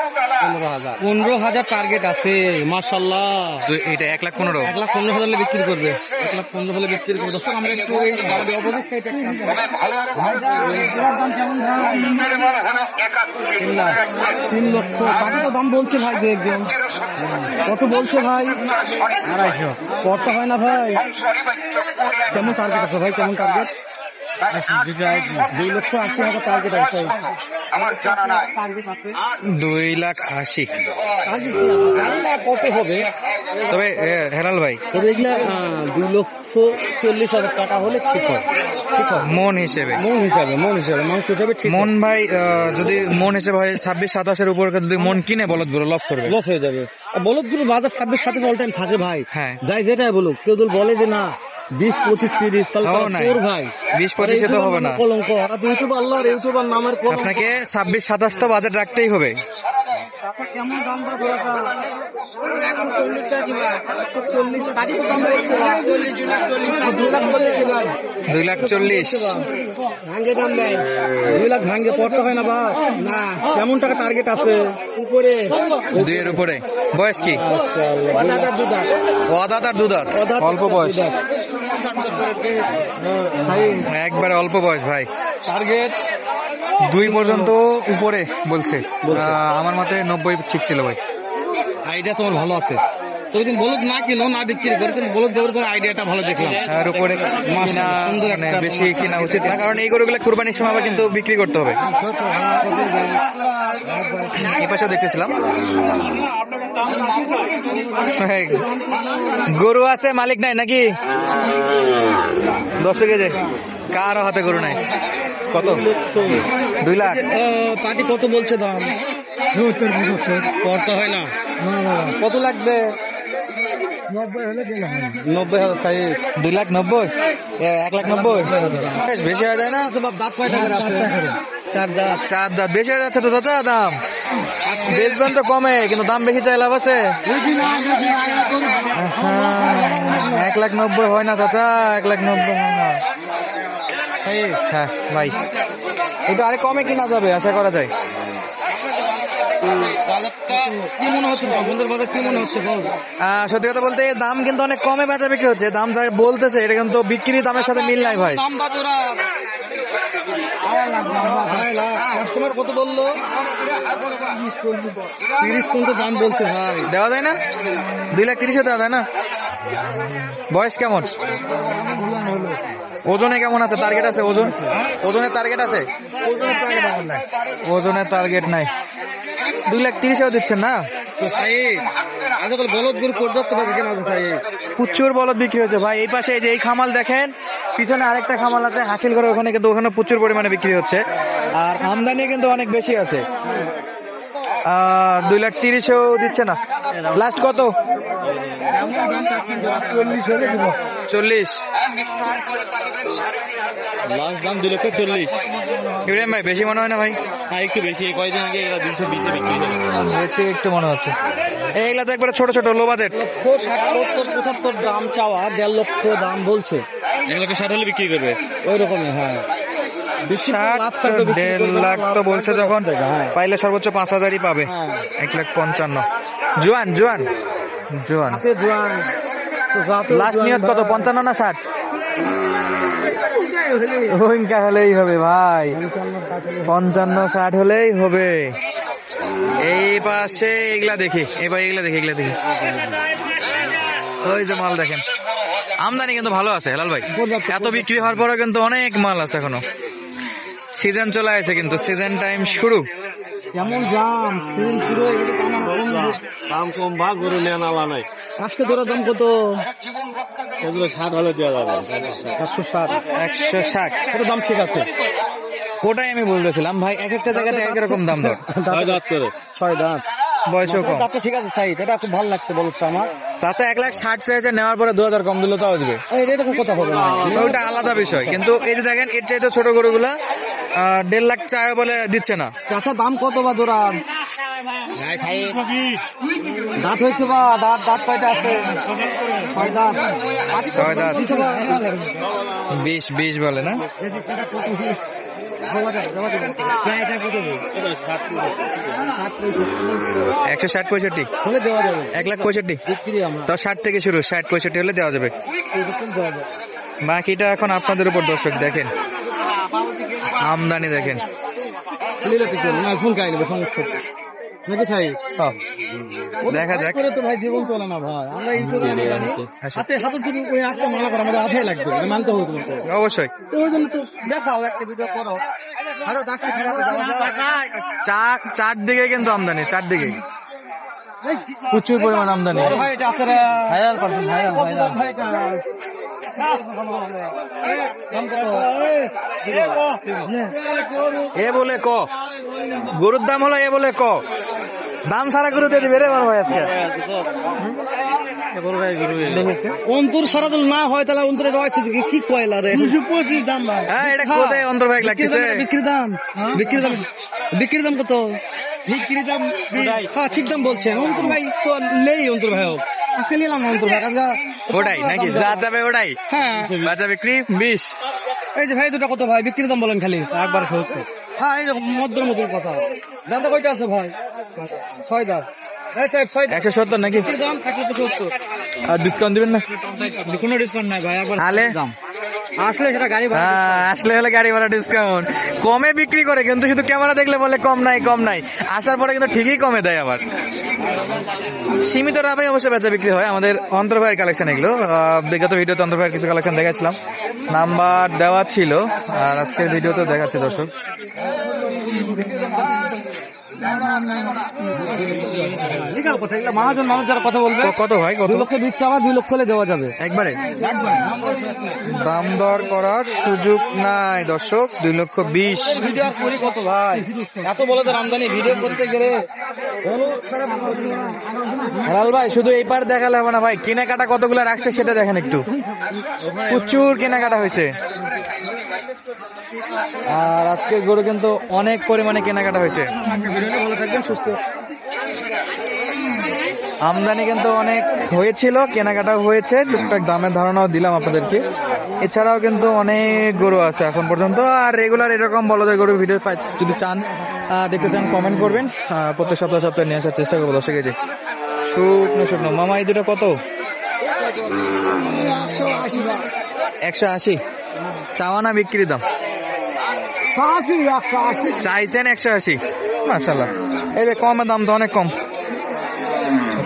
15,000 target আছে মাশাআল্লাহ। এটা 1,15,000 1,15,000 বিক্রি করবে, 1,15,000 হলে বিক্রি করবে। দর্শক আমরা একটু এই অপোজিট সাইডে দাম কেমন ভাই? 3 লক্ষ বাকি তো দাম বলছে ভাই, দু একজন কত বলছে ভাই? 250 কত হয় না ভাই? কেমন টার্গেট আছে ভাই, কেমন টার্গেট? 2,80,000 টার্গেট আছে। 2,80,000 কত হবে তবে হেলাল ভাই? তবে এগুলা 2,40,000 টাকা হলে ঠিক হয়, ঠিক হয় মন হিসেবে, মাংস হিসেবে ঠিক। মন ভাই যদি মন হিসেবে হয় 26-27 উপর যদি মন কিনে বলদ গুলো লস করবে, লস হয়ে যাবে। বলদ গুলো বাজার 26-27 অল টাইম থাকে ভাই। হ্যাঁ যাই যেটাই বলুক, কেউ যদি বলে যে না 20, 25, 30 তাহলে তোর ভাই 20-25 তো হবে না। কলঙ্ক ইউটিউব, আল্লাহর ইউটিউবার নামের কলঙ্ক। আপনাকে 26-27 তো বাজেট রাখতেই হবে। কেমন দাম দর ধরাটা? 140 টাকা তো দাম হচ্ছে, 2,40,000 ভাঙ্গে দাম দেয়, 2 লাখ ভাঙ্গে পড়তে হয় না বা না। কেমন টাকা টার্গেট আছে? উপরে 2 এর উপরে। বয়স কি? অদাতার দুধার, অল্প বয়স, একবারে অল্প বয়স ভাই। টার্গেট 2 পর্যন্ত উপরে বলছে। আমার মতে 90 ঠিক ছিল ভাই। আইডিয়া তোমার ভালো আছে, তবে তুমি বলদ না কিনো না বিক্রি করে, কিন্তু বলদ দেওয়ার তোমার আইডিয়াটা ভালো দেখলাম। এর উপরে কিনা মানে বেশি কিনা উচিত না, কারণ এই গরুগুলো কুরবানির সময় আবার কিন্তু বিক্রি করতে হবে। এই পাশেও দেখতেছিলাম গরু আছে, মালিক নাই নাকি? দর্শকে যে কারো হাতে গরু নাই। কত? 2 লাখ। পার্টি কত বলছে দাম? করতে হয় না। কত লাগবে? 90,000 সাইজ। 2,90,000, 1,90,000 বেশ বেশি হয়ে যায় না? দাঁত কয়টা করে আছে? 4 দাঁত। 4 দাঁত বেশি হয়ে যাচ্ছে তো চাচা। দাম বেচবেন তো কমে, কিন্তু দাম বেশি চাই লাভ আছে? 1,90,000 হয় না চাচা, 1,90,000 হয় না। হ্যাঁ ভাই, এটা আরে কমে কিনা যাবে, আশা করা যায়। কি মনে হচ্ছে বন্ধুর বাজার, কি মনে হচ্ছে বল? সত্যি কথা বলতে দাম কিন্তু অনেক কমে বেচা বিক্রি হচ্ছে। দাম যা বলতেছে এটা কিন্তু বিক্রি দামের সাথে মিল নাই ভাই। কাস্টমার কত বললো? 30 পর্যন্ত দাম বলছে ভাই। দেওয়া যায় না? 2,30,000 দেওয়া যায় না? বয়স কেমন? ওজনে কেমন আছে? টার্গেট আছে? ওজনের টার্গেট আছে? ওজনের টার্গেট নাই। 2,30,000 দিচ্ছেন না? বলদ গরু পর্যাপ্ত ভাবে কেনা আছে, প্রচুর বলদ বিক্রি হয়েছে ভাই। এই পাশে এই যে এই খামাল দেখেন, পিছনে আরেকটা খামাল আছে হাসিল করে, ওখানে কিন্তু ওখানে প্রচুর পরিমাণে বিক্রি হচ্ছে, আর আমদানি কিন্তু অনেক বেশি আছে। 2,30,000 দিচ্ছে না। লাস্ট কত? 40। লাস্ট দাম 2,40,000। ইব্রাহিম ভাই বেশি মনে হয় না ভাই? একটু বেশি, কয়েকদিন আগে 220 বিক্রি হলো। বেশি একটু মনে হচ্ছে। এইগুলা তো একবারে ছোট ছোট লো বাজেট। 60-70 দাম চাওয়া, 1.5 লক্ষ দাম বলছে। 1,60,000 হলে বিক্রি করবে ওই রকমই। হ্যাঁ 1.5 লাখ তো বলছে, যখন পাইলে সর্বোচ্চ 5,000ই পাবে। 1,55,000। জোয়ান লাস্ট নিয়ত কত? 55 না 60? ওইটা হলেই হবে ভাই, 55-60 হলেই হবে। এই পাশে এগুলা দেখি, এগুলা দেখি। ওই যে মাল দেখেন, আমদানি কিন্তু ভালো আছে হেলাল ভাই। এত বিক্রি হওয়ার পরে কিন্তু অনেক মাল আছে এখনো। সিজন চলে আসে, কিন্তু সিজন টাইম শুরু। কেমন দাম? সিজন শুরু হয়ে গেছে, দাম কম বা গরু নেন আলা নাই। আজকে তোরা দাম কত? এগুলো 60 হলে দেওয়া যাবে। 160 কত দাম? ঠিক আছে, ওটাই আমি বলতেছিলাম ভাই, এক একটা জায়গাতে এক রকম দাম দর। 6 দাঁত করে, 6 দাঁত, বয়সও কম। ঠিক আছে সাইড, এটা খুব ভালো লাগছে বলছে আমার চাচা। 1,60,000 চাইছে, নেওয়ার পরে 2,000 কম দিল তাও দিবে, এরকম কথা হবে না, ওইটা আলাদা বিষয়। কিন্তু এই যে দেখেন, এর চাইতে ছোট গরুগুলা 1.5 লাখ চায় বলে দিচ্ছে না। চাচা দাম কত বা জোড়া? দাঁত হয়েছে বা দাঁত কয়টা আছে? 6 দাঁত। 6 দাঁত। 20 বলে না? 160 65 হলে দেওয়া যাবে 1,65,000 বিক্রি আমরা তো 60 থেকে শুরু, 60 65 হলে দেওয়া যাবে। বাকিটা এখন আপনাদের উপর দর্শক। দেখেন আমদানি দেখেন। ফোন খাই নেবে সমস্যা নাকি চাই দেখা যাক। করে তো ভাই জীবন চলে না ভাই, আমরা ইউটিউবে হাতে হাতে যদি ওই আজকে মানা করা আমাদের আঠাই লাগবে, এটা মানতে হবে তোমাকে। অবশ্যই তো ওই জন্য তো দেখাও একটা ভিডিও করো, আরো 10টা খারাপ চারদিকে কিন্তু আমদানি, চারদিকে প্রচুর পরিমাণ আমদানি। ভাই এটা আছে রে ভাইরাল পারছেন ভাইরাল ভাই এটা এ বলে ক গরুর দাম হলো, এ বলে ক দাম ছাড়া গরু দিয়ে দিবে রে বড় ভাই আজকে। অন্তর সারা দিন না হয় তাহলে অন্তরে রয়েছে কি কয়লা রে 225 দাম ভাই। হ্যাঁ এটা কোথায় অন্তর ভাই লাগতেছে। বিক্রির দাম বিক্রির দাম কত? বিক্রির দাম হ্যাঁ ঠিক দাম বলছেন অন্তর ভাই, তো নেই অন্তর ভাই আজকে নিলাম না অন্তর ভাই। ওটাই নাকি যা যাবে ওটাই। হ্যাঁ বাজার বিক্রি 20। এই যে ভাই দুটো কত ভাই বিক্রির দাম বলেন খালি একবার 70। হ্যাঁ এই মধ্যের মতন কথা। দামটা কয়টা আছে ভাই? 6 দাম। এই সাহেব 6 দাম 170 নাকি? বিক্রির দাম থাকলে তো 70। আর ডিসকাউন্ট দিবেন না? কোনো ডিসকাউন্ট নাই ভাই, একবার আলে দাম আসলে সেটা গাড়ি ভাড়া। হ্যাঁ আসলে হলে গাড়ি ভাড়া ডিসকাউন্ট কমে বিক্রি করে, কিন্তু শুধু ক্যামেরা দেখলে বলে কম নাই কম নাই, আসার পরে কিন্তু ঠিকই কমে দেয় আবার। সীমিত লাভে অবশ্য বেচা বিক্রি হয় আমাদের অন্তর ভাইয়ের কালেকশন। এগুলো বিগত ভিডিওতে অন্তর ভাইয়ের কিছু কালেকশন দেখাচ্ছিলাম, নাম্বার দেওয়া ছিল, আর আজকের ভিডিওতে দেখাচ্ছে দর্শক। লিগাল কথা, এগুলো মহাজন মানুষ যারা কথা বলবে। কত ভাই কত? 2 লক্ষ দিচ্ছে, আবার 2 লক্ষ হলে দেওয়া যাবে একবারে দাম দর করার সুযোগ নাই দর্শক। 2,20,000 ভিডিও আর করি কত ভাই, এত বলে তো আমদানি ভিডিও করতে গেলে হেলাল ভাই শুধু এই পার দেখালে হবে না ভাই, কেনাকাটা কতগুলো রাখছে সেটা দেখেন একটু। প্রচুর কেনাকাটা হয়েছে, আর আজকের গরু কিন্তু অনেক পরিমাণে কেনাকাটা হয়েছে। ভালো থাকবেন, সুস্থ। আমদানি কিন্তু অনেক হয়েছিল, কেনাকাটাও হয়েছে, টুকটাক দামের ধারণাও দিলাম আপনাদেরকে। এছাড়াও কিন্তু অনেক গরু আছে এখন পর্যন্ত। আর রেগুলার এরকম বলদের গরু ভিডিও যদি চান দেখতে চান কমেন্ট করবেন, প্রত্যেক সপ্তাহে নিয়ে আসার চেষ্টা করবো। 10 কেজি শুকনো শুকনো। মামা এই দুটো কত? 180 চাওয়া না বিক্রির দাম? চাইছেন 180। মাশাআল্লাহ, এই যে কমের দাম তো অনেক কম।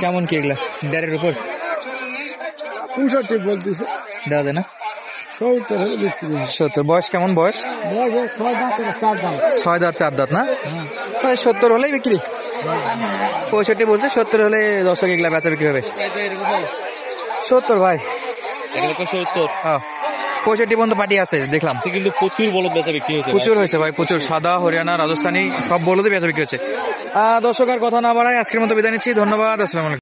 কেমন কি এগুলা ডেরের উপর? 65 বলতেছে, দেওয়া যায় না? 70 হলে বিক্রি। 70। বয়স কেমন? বয়স 6 দাঁত 4 দাঁত। 6 দাঁত 4 দাঁত না? 70 হলেই বিক্রি। 65 বলছে, 70 হলে দর্শক এগুলা বেচা বিক্রি হবে। 70 ভাই, 70। হ্যাঁ 65 পর্যন্ত পার্টি আছে দেখলাম, কিন্তু প্রচুর বলদ বেচা বিক্রি হয়েছে, প্রচুর হয়েছে ভাই, প্রচুর। সাদা, হরিয়ানা, রাজস্থানী সব বলদই বেচা বিক্রি হচ্ছে। দর্শক আর কথা না বাড়ায় আজকের মতো বিদায় নিচ্ছি। ধন্যবাদ, আসসালামু আলাইকুম।